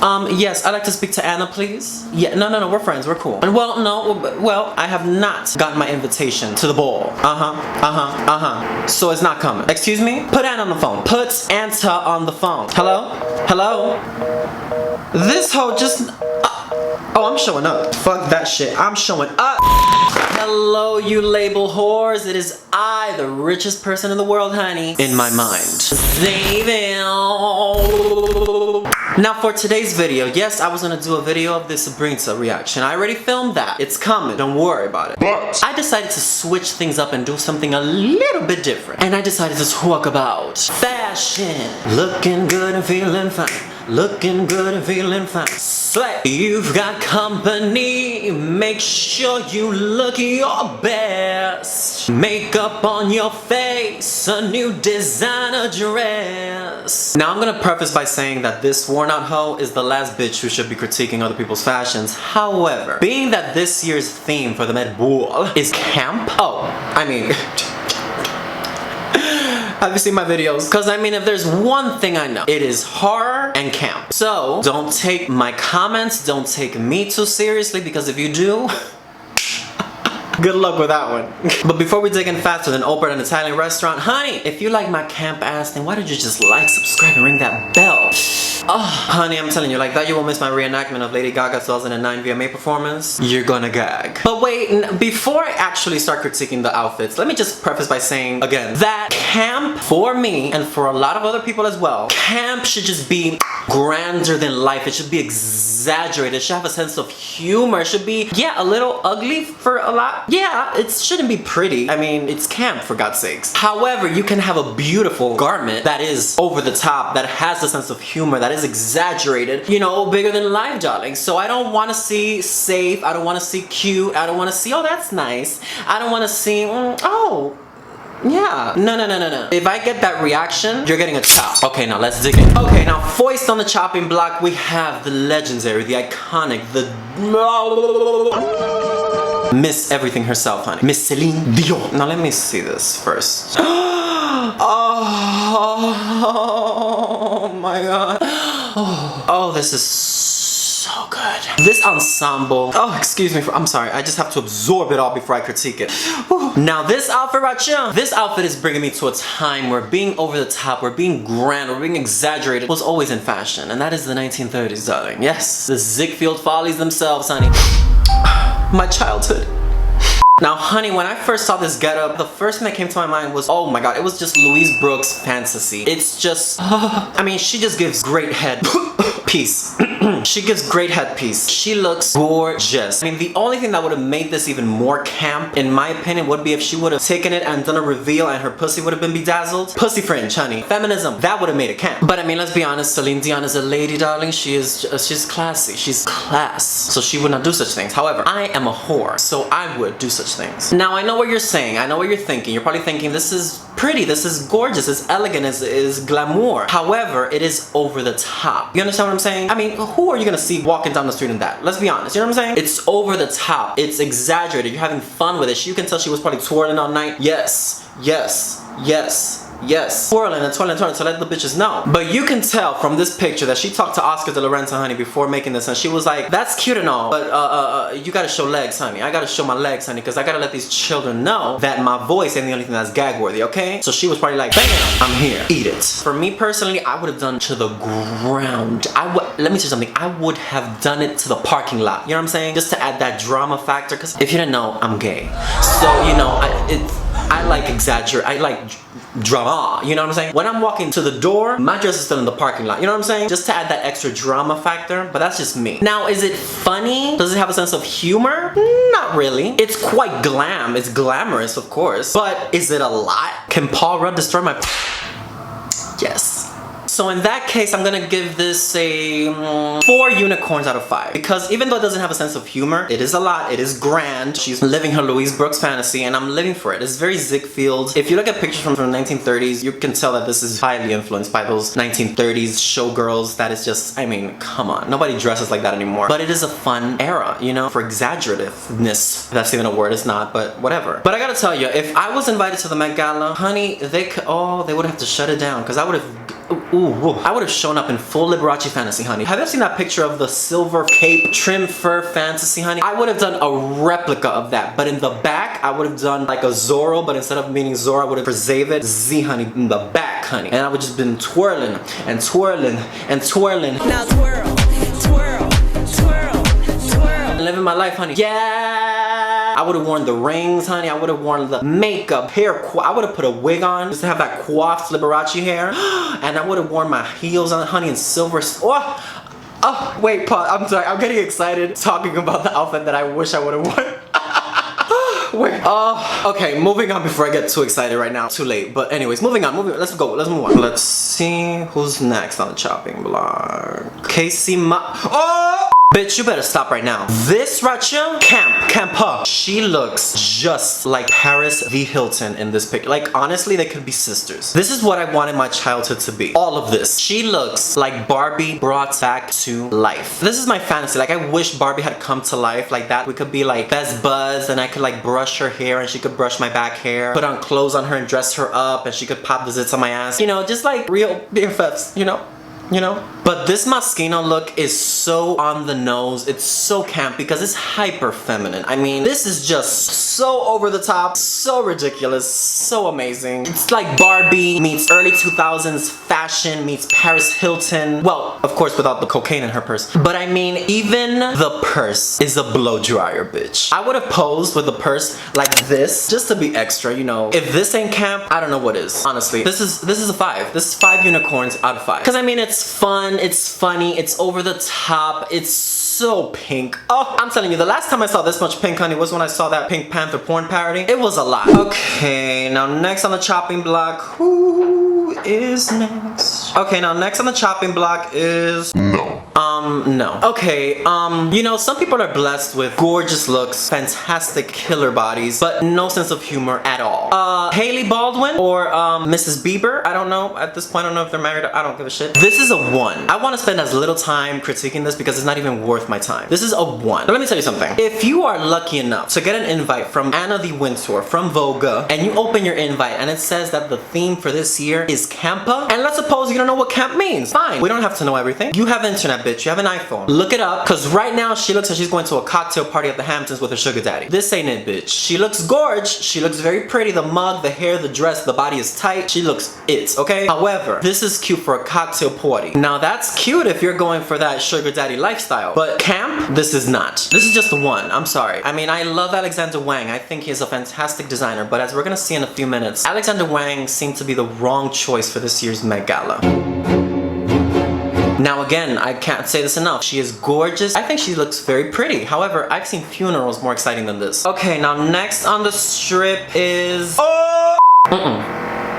Yes, I'd like to speak to Anna, please. Yeah, no, we're friends, we're cool. Well, no, well, I have not gotten my invitation to the ball. So it's not coming. Excuse me? Put Anna on the phone. Put Anta on the phone. Hello? Hello? This hoe just... oh, I'm showing up. Fuck that shit. I'm showing up. Hello, you label whores. It is I, the richest person in the world, honey. In my mind. ZZAVID. Now for today's video, yes, I was gonna do a video of this Sabrina reaction. I already filmed that. It's coming. Don't worry about it. But I decided to switch things up and do something a little bit different. And I decided to talk about fashion. Looking good and feeling fine. Looking good and feeling fine. Slay. You've got company. Make sure you look your best. Makeup on your face. A new designer dress. Now I'm gonna preface by saying that this worn out hoe is the last bitch who should be critiquing other people's fashions. However, being that this year's theme for the MET Gala is camp. Oh, I mean... have you seen my videos? Because I mean, if there's one thing I know, it is horror and camp. So don't take my comments, don't take me too seriously, because if you do, good luck with that one. But before we dig in faster than Oprah at an Italian restaurant, honey, if you like my camp ass, then why don't you just like, subscribe, and ring that bell? Oh, honey, I'm telling you, like that you will miss my reenactment of Lady Gaga's 2009 VMA performance. You're gonna gag. But wait, before I actually start critiquing the outfits, let me just preface by saying again that camp, for me and for a lot of other people as well, camp should just be grander than life. It should be exaggerated. It should have a sense of humor. It should be, yeah, a little ugly for a lot. Yeah, it shouldn't be pretty. I mean, it's camp, for God's sakes. However, you can have a beautiful garment that is over the top, that has a sense of humor, that is exaggerated, you know, bigger than life, darling. So I don't want to see safe. I don't want to see cute. I don't want to see, oh, that's nice. I don't want to see, oh, yeah. No. If I get that reaction, you're getting a chop. Okay, now let's dig in. Okay, now foist on the chopping block, we have the legendary, the iconic, the... Miss everything herself, honey. Miss Celine Dion. Now let me see this first. Oh my god. Oh, this is so good. This ensemble. Oh, excuse me. I'm sorry. I just have to absorb it all before I critique it. Now this outfit right here, this outfit is bringing me to a time where being over the top, where being grand, or being exaggerated was always in fashion. And that is the 1930s, darling. Yes, the Ziegfeld Follies themselves, honey. My childhood. Now, honey, when I first saw this getup, the first thing that came to my mind was, oh my god, it was just Louise Brooks' fantasy. It's just, I mean, she just gives great head piece. She gives great headpiece. She looks gorgeous. I mean, the only thing that would have made this even more camp, in my opinion, would be if she would have taken it and done a reveal and her pussy would have been bedazzled. Pussy fringe, honey. Feminism. That would have made it camp. But I mean, let's be honest, Celine Dion is a lady, darling. She's classy. She's class. So she would not do such things. However, I am a whore, so I would do such things. Now, I know what you're saying. I know what you're thinking. You're probably thinking, this is pretty, this is gorgeous, it's elegant, is glamour. However, it is over the top. You understand what I'm saying? I mean, who are you gonna see walking down the street in that? Let's be honest, you know what I'm saying? It's over the top, it's exaggerated, you're having fun with it. You can tell she was probably twirling all night. Yes. Twirling and twirling to let the bitches know. But you can tell from this picture that she talked to Oscar de la Renta, honey, before making this, and she was like, that's cute and all, but you gotta show legs, honey. I gotta show my legs, honey, because I gotta let these children know that my voice ain't the only thing that's gag worthy, okay? So she was probably like, bam, I'm here, eat it. For me personally, I would have done to the ground. Let me tell you something, I would have done it to the parking lot, you know what I'm saying? Just to add that drama factor, because if you didn't know, I'm gay. So, you know, I like exaggerate, I like drama, you know what I'm saying? When I'm walking to the door, my dress is still in the parking lot, you know what I'm saying? Just to add that extra drama factor, but that's just me. Now, is it funny? Does it have a sense of humor? Not really. It's quite glam, it's glamorous, of course, but is it a lot? Can Paul Rudd destroy my... Yes. So in that case, I'm gonna give this a 4 unicorns out of 5. Because even though it doesn't have a sense of humor, it is a lot, it is grand. She's living her Louise Brooks fantasy and I'm living for it. It's very Ziegfeld. If you look at pictures from the 1930s, you can tell that this is highly influenced by those 1930s showgirls. That is just, I mean, come on. Nobody dresses like that anymore. But it is a fun era, you know, for exaggerativeness. That's even a word, it's not, but whatever. But I gotta tell you, if I was invited to the Met Gala, honey, they would have to shut it down because I would have ooh. I would have shown up in full Liberace fantasy, honey. Have you seen that picture of the silver cape trim fur fantasy, honey? I would have done a replica of that, but in the back, I would have done like a Zorro, but instead of meaning Zorro, I would have for ZZAVID, Z, honey, in the back, honey. And I would just been twirling and twirling and twirling. Now twirl, twirl, twirl, twirl. Living my life, honey. Yeah! I would have worn the rings, honey. I would have worn the makeup, hair. I would have put a wig on just to have that coiffed Liberace hair. And I would have worn my heels on, honey, in silver. Oh, wait, pause. I'm sorry. I'm getting excited talking about the outfit that I wish I would have worn. Wait. Okay, moving on before I get too excited right now. Too late. But anyways, moving on. Let's go. Let's move on. Let's see who's next on the chopping block. Casey Oh! Bitch, you better stop right now. This Racha, Campa. She looks just like Paris V. Hilton in this picture. Like, honestly, they could be sisters. This is what I wanted my childhood to be. All of this. She looks like Barbie brought back to life. This is my fantasy. Like, I wish Barbie had come to life like that. We could be like best buds, and I could like brush her hair, and she could brush my back hair, put on clothes on her and dress her up, and she could pop the zits on my ass. You know, just like real BFFs, you know? But this Moschino look is so on the nose. It's so camp because it's hyper feminine. I mean, this is just so over the top, so ridiculous, so amazing. It's like Barbie meets early 2000s fashion meets Paris Hilton. Well, of course, without the cocaine in her purse. But I mean, even the purse is a blow dryer, bitch. I would have posed with a purse like this just to be extra, you know. If this ain't camp, I don't know what is. Honestly, this is a 5. This is 5 unicorns out of 5. Because I mean, it's fun, it's funny, it's over the top, it's so pink. Oh, I'm telling you, the last time I saw this much pink, honey, was when I saw that Pink Panther porn parody. It was a lot. Okay, now next on the chopping block, who is next? Okay, now next on the chopping block is... No. Okay, you know, some people are blessed with gorgeous looks, fantastic killer bodies, but no sense of humor at all. Haley Baldwin or Mrs. Bieber, I don't know. At this point, I don't know if they're married. I don't give a shit. This is a 1. I want to spend as little time critiquing this because it's not even worth my time. This is a 1. But let me tell you something. If you are lucky enough to get an invite from Anna the Wintour from Vogue, and you open your invite and it says that the theme for this year is Campa, and let's suppose you don't know what camp means. Fine. We don't have to know everything. You have internet, bitch. You have an iPhone. Look it up, because right now she looks like she's going to a cocktail party at the Hamptons with her sugar daddy. This ain't it, bitch. She looks gorge. She looks very pretty. The mug, the hair, the dress, the body is tight. She looks it, okay? However, this is cute for a cocktail party. Now that's cute if you're going for that sugar daddy lifestyle. But camp, this is not. This is just the 1. I'm sorry. I mean, I love Alexander Wang. I think he's a fantastic designer. But as we're gonna see in a few minutes, Alexander Wang seemed to be the wrong choice for this year's Met Gala. Now again, I can't say this enough. She is gorgeous. I think she looks very pretty. However, I've seen funerals more exciting than this. Okay, now next on the strip is...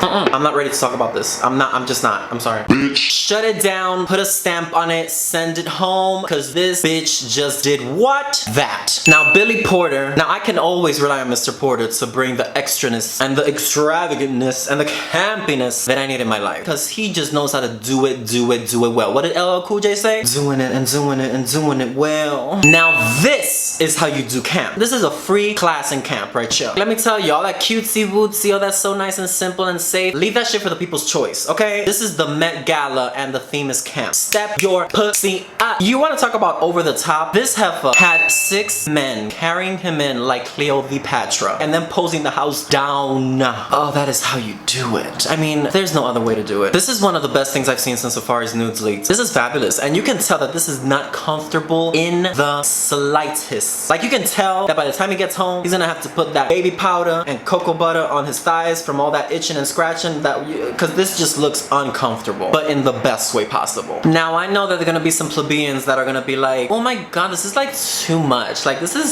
I'm not ready to talk about this. I'm just not. I'm sorry. Bitch. Shut it down, put a stamp on it, send it home, because this bitch just did what? That. Now, Billy Porter. Now, I can always rely on Mr. Porter to bring the extraness and the extravagantness and the campiness that I need in my life. Because he just knows how to do it well. What did LL Cool J say? Doing it and doing it and doing it well. Now, this is how you do camp. This is a free class in camp right here. Let me tell you, all that cutesy wootsy, all that's so nice and simple and safe. Leave that shit for the people's choice, okay? This is the Met Gala and the theme is camp. Step your pussy up. You want to talk about over the top? This heifer had 6 men carrying him in like Cleopatra and then posing the house down. Oh, that is how you do it. I mean, there's no other way to do it. This is one of the best things I've seen since Safari's nudes leaked. This is fabulous, and you can tell that this is not comfortable in the slightest. Like, you can tell that by the time he gets home, he's gonna have to put that baby powder and cocoa butter on his thighs from all that itching and scratching, that because this just looks uncomfortable, but in the best way possible. Now, I know that there are gonna be some plebeians that are gonna be like, oh my god, this is like too much. Like, this is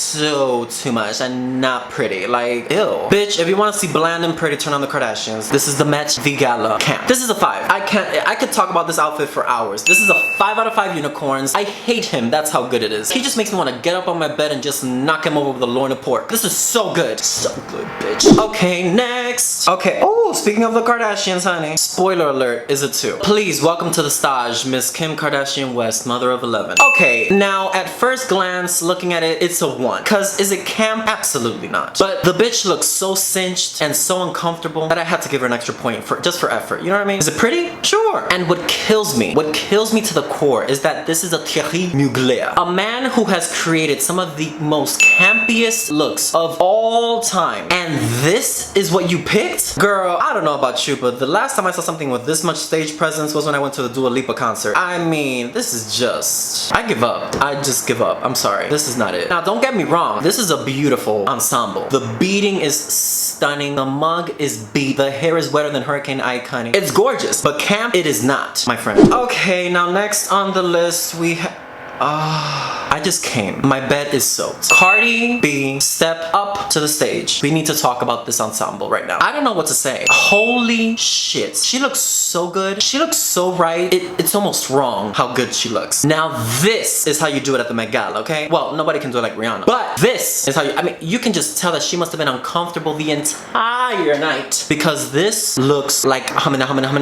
so too much and not pretty. Like, ew. Bitch, if you want to see bland and pretty, turn on the Kardashians. This is the MET Gala camp. This is a 5. I could talk about this outfit for hours. This is a 5 out of 5 unicorns. I hate him. That's how good it is. He just makes me want to get up on my bed and just knock him over with a loin of pork. This is so good. So good, bitch. Okay, next. Okay, oh, speaking of the Kardashians, honey. Spoiler alert, is a 2. Please, welcome to the stage, Miss Kim Kardashian West, mother of 11. Okay, now at first glance, looking at it, it's a 1. Cause is it camp? Absolutely not. But the bitch looks so cinched and so uncomfortable that I had to give her an extra point just for effort. You know what I mean? Is it pretty? Sure. And what kills me to the core is that this is a Thierry Mugler, a man who has created some of the most campiest looks of all time. And this is what you picked? Girl, I don't know about you, but the last time I saw something with this much stage presence was when I went to the Dua Lipa concert. I mean, this is just... I give up. I just give up. I'm sorry. This is not it. Now, don't get me wrong. This is a beautiful ensemble. The beading is stunning. The mug is beat. The hair is wetter than Hurricane Ike, honey. It's gorgeous, but camp, it is not, my friend. Okay, now next on the list, we have... I just came. My bed is soaked. Cardi B, step up to the stage. We need to talk about this ensemble right now. I don't know what to say. Holy shit. She looks so good. She looks so right. It's almost wrong how good she looks. Now this is how you do it at the Met Gala, okay? Well, nobody can do it like Rihanna. But this is how you, I mean, you can just tell that she must have been uncomfortable the entire night. Because this looks like,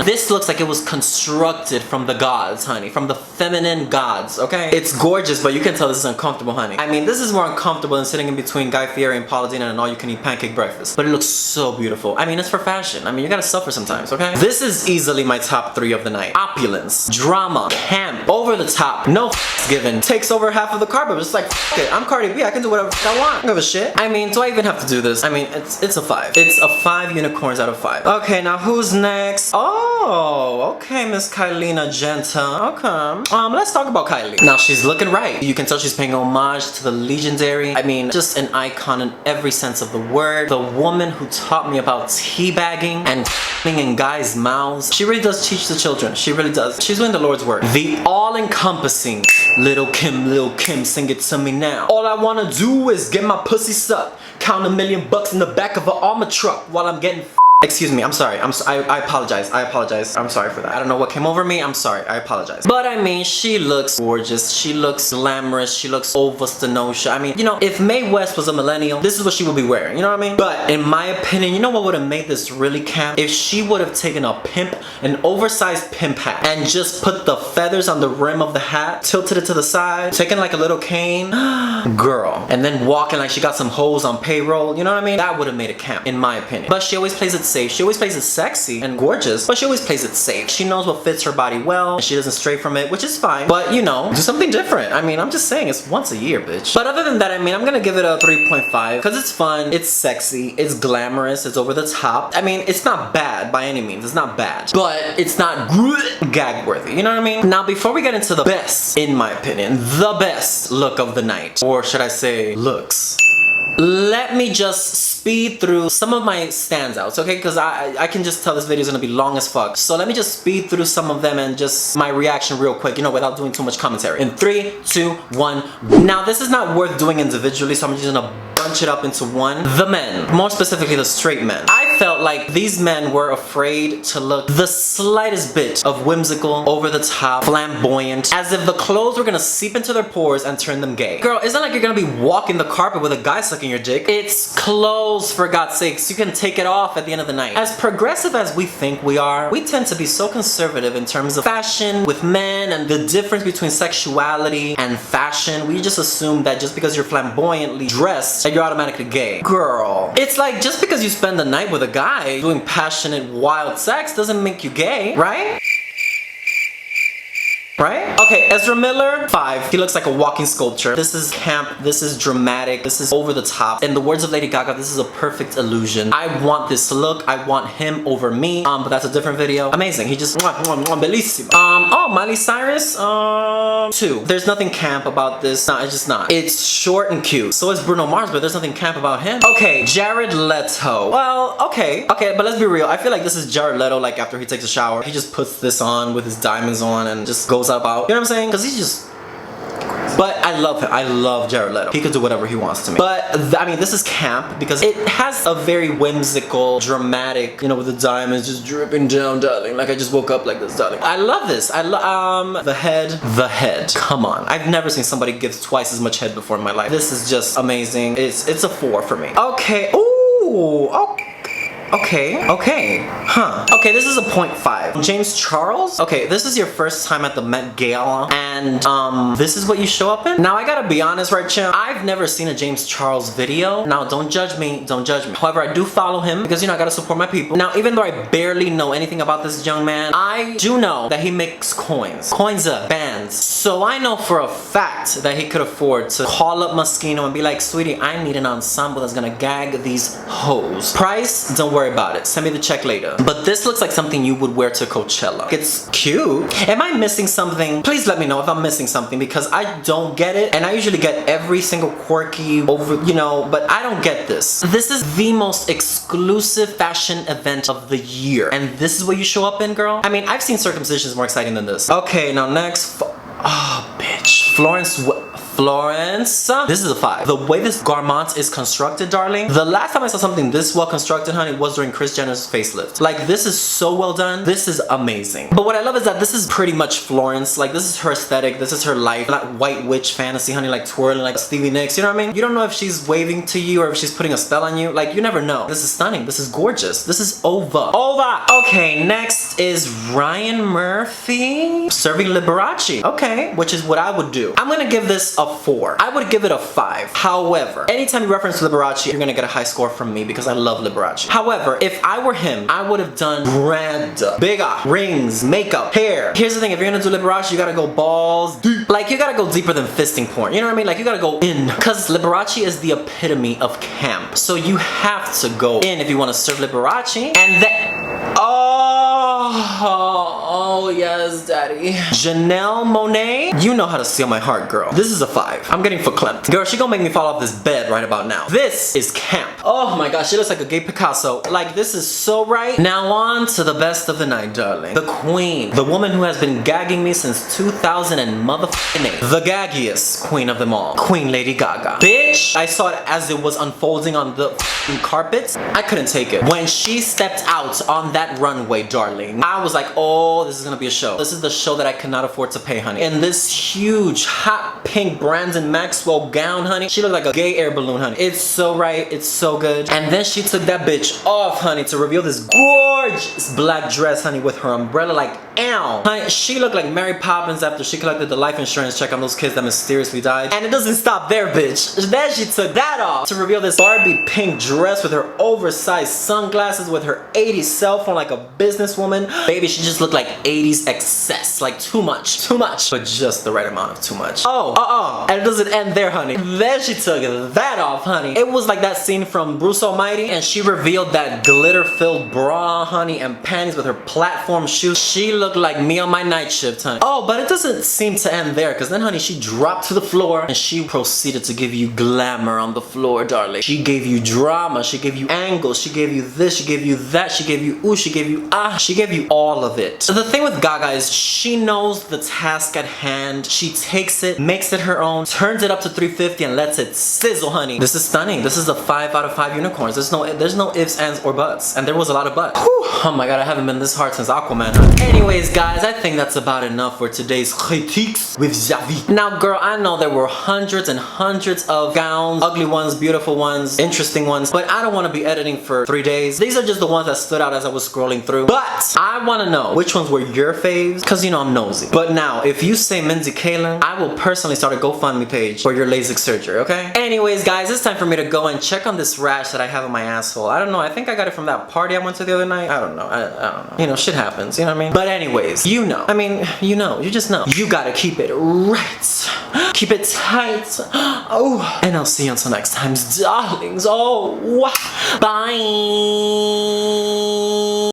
this looks like it was constructed from the gods, honey. From the feminine gods, okay? It's gorgeous, but you can tell this is uncomfortable, honey. I mean, this is more uncomfortable than sitting in between Guy Fieri and Paula Deen and an all-you-can-eat pancake breakfast. But it looks so beautiful. I mean, it's for fashion. I mean, you gotta suffer sometimes, okay? This is easily my top 3 of the night. Opulence, drama, camp, over the top, no given. Takes over half of the carpet. It's like, it. I'm Cardi B. I can do whatever I want. I don't give a shit. I mean, do I even have to do this? I mean, it's a 5. It's a 5 unicorns out of 5. Okay, now who's next? Oh, okay, Miss Kylie Genta. Okay. Let's talk about Kylie. Now, she's looking right. You can tell she's paying homage to the legendary, I mean, just an icon in every sense of the word. The woman who taught me about teabagging and in guys' mouths. She really does teach the children. She really does. She's doing the Lord's work. The all-encompassing Lil' Kim, sing it to me now. All I wanna do is get my pussy sucked. Count $1 million in the back of an armor truck while I'm getting Excuse me, I'm sorry. I apologize. I'm sorry for that. I don't know what came over me. I'm sorry. I apologize. But I mean, she looks gorgeous. She looks glamorous. She looks overstenosha. I mean, you know, if Mae West was a millennial, this is what she would be wearing. You know what I mean? But in my opinion, you know what would have made this really camp? If she would have taken an oversized pimp hat, and just put the feathers on the rim of the hat, tilted it to the side, taken like a little cane, girl, and then walking like she got some hoes on payroll. You know what I mean? That would have made it camp, in my opinion. But she always plays it safe. She always plays it sexy and gorgeous, but she always plays it safe. She knows what fits her body well, and she doesn't stray from it, which is fine. But you know, do something different. I mean, I'm just saying, it's once a year, bitch. But other than that, I mean, I'm gonna give it a 3.5 because it's fun, it's sexy, it's glamorous, it's over the top. I mean, it's not bad by any means. It's not bad, but it's not gag worthy. You know what I mean? Now, before we get into the best, in my opinion, the best look of the night, or should I say, looks, let me just speed through some of my standouts, okay? Because I can just tell this video is gonna be long as fuck. So let me just speed through some of them and just my reaction real quick, you know, without doing too much commentary. In 3, 2, 1. Now, this is not worth doing individually, so I'm just gonna bunch it up into one. The men, more specifically the straight men. I felt like these men were afraid to look the slightest bit of whimsical, over the top, flamboyant, as if the clothes were gonna seep into their pores and turn them gay. Girl, it's not like you're gonna be walking the carpet with a guy sucking your dick. It's clothes, for God's sakes. You can take it off at the end of the night. As progressive as we think we are, we tend to be so conservative in terms of fashion with men and the difference between sexuality and fashion. We just assume that just because you're flamboyantly dressed, that you're automatically gay. Girl, it's like just because you spend the night with a guy doing passionate, wild sex doesn't make you gay, right? Right? Okay, Ezra Miller, 5. He looks like a walking sculpture. This is camp, this is dramatic, this is over the top. In the words of Lady Gaga, this is a perfect illusion. I want this look, I want him over me. But that's a different video. Amazing, he just, bellissimo. Oh, Miley Cyrus, 2. There's nothing camp about this. No, it's just not. It's short and cute. So is Bruno Mars, but there's nothing camp about him. Okay, Jared Leto. Well, okay, but let's be real. I feel like this is Jared Leto, like after he takes a shower. He just puts this on with his diamonds on and just goes about, you know what I'm saying? Because he's just But I love him. I love Jared Leto. He could do whatever he wants to me. But I mean, this is camp because it has a very whimsical, dramatic, you know, with the diamonds just dripping down, darling. Like I just woke up like this, darling. I love this. I love the head. Come on. I've never seen somebody give twice as much head before in my life. This is just amazing. It's a 4 for me. Okay. Ooh. Okay. Huh. Okay, this is a 0.5. James Charles? Okay, this is your first time at the Met Gala, and this is what you show up in? Now, I gotta be honest right here. I've never seen a James Charles video. Now, don't judge me. Don't judge me. However, I do follow him because, you know, I gotta support my people. Now, even though I barely know anything about this young man, I do know that he makes coins. Coins are bands. So I know for a fact that he could afford to call up Moschino and be like, sweetie, I need an ensemble that's gonna gag these hoes. Price, don't worry about it. Send me the check later. But this looks like something you would wear to Coachella. It's cute. Am I missing something? Please let me know if I'm missing something because I don't get it. And I usually get every single quirky over, you know, but I don't get this. This is the most exclusive fashion event of the year. And this is what you show up in, girl? I mean, I've seen circumcisions more exciting than this. Okay, now next. Oh, bitch. Florence. This is a 5. The way this garment is constructed, darling. The last time I saw something this well constructed, honey, was during Kris Jenner's facelift. Like, this is so well done. This is amazing. But what I love is that this is pretty much Florence. Like, this is her aesthetic. This is her life. That white witch fantasy, honey, like twirling like Stevie Nicks. You know what I mean? You don't know if she's waving to you or if she's putting a spell on you. Like, you never know. This is stunning. This is gorgeous. This is Ova. Okay, next is Ryan Murphy serving Liberace. Okay, which is what I would do. I'm gonna give this a 4. I would give it a 5. However, anytime you reference Liberace, you're gonna get a high score from me because I love Liberace. However, if I were him, I would have done grand, bigger, rings, makeup, hair. Here's the thing, if you're gonna do Liberace, you gotta go balls deep. Like, you gotta go deeper than fisting porn. You know what I mean? Like, you gotta go in. Because Liberace is the epitome of camp. So you have to go in if you want to serve Liberace. And then, oh yes, daddy. Janelle Monáe, you know how to steal my heart, girl. This is a 5. I'm getting verklempt. Girl, she gonna make me fall off this bed right about now. This is camp. Oh my gosh, she looks like a gay Picasso. Like, this is so right. Now on to the best of the night, darling. The queen. The woman who has been gagging me since 2008. The gaggiest queen of them all. Queen Lady Gaga. Bitch, I saw it as it was unfolding on the carpet. I couldn't take it. When she stepped out on that runway, darling, I was like, oh, this is gonna be a show. This is the show that I cannot afford to pay, honey. In this huge, hot pink Brandon Maxwell gown, honey, she looked like a gay air balloon, honey. It's so right. It's so good. And then she took that bitch off, honey, to reveal this gorgeous black dress, honey, with her umbrella. Like, ow. Honey, she looked like Mary Poppins after she collected the life insurance check on those kids that mysteriously died. And it doesn't stop there, bitch. Then she took that off to reveal this Barbie pink dress with her oversized sunglasses with her 80s cell phone like a businesswoman. Baby, she just looked like 80s excess. Like, too much. But just the right amount of too much. And it doesn't end there, honey. Then she took that off, honey. It was like that scene from Bruce Almighty, and she revealed that glitter-filled bra, honey, and panties with her platform shoes. She looked like me on my night shift, honey. Oh, but it doesn't seem to end there, because then, honey, she dropped to the floor, and she proceeded to give you glamour on the floor, darling. She gave you drama. She gave you angles. She gave you this. She gave you that. She gave you ooh. She gave you ah. She gave you all of it. So the thing with Gaga is she knows the task at hand. She takes it, makes it her own, turns it up to 350 and lets it sizzle, honey. This is stunning. This is a 5 out of 5 unicorns. There's no ifs, ands, or buts. And there was a lot of buts. Whew. Oh my god, I haven't been this hard since Aquaman, honey. Anyways, guys, I think that's about enough for today's critiques with ZZAVID. Now, girl, I know there were hundreds and hundreds of gowns, ugly ones, beautiful ones, interesting ones, but I don't want to be editing for 3 days. These are just the ones that stood out as I was scrolling through. But I want to know which ones were your faves, because you know I'm nosy. But now, if you say Mindy Kaling, I will personally start a GoFundMe page for your LASIK surgery, okay? Anyways, guys, it's time for me to go and check on this rash that I have on my asshole. I don't know, I think I got it from that party I went to the other night. I don't know, I don't know. You know, shit happens, you know what I mean? But anyways, you know. I mean, you know, you just know. You gotta keep it right. Keep it tight. Oh, and I'll see you until next time, darlings. Oh, bye.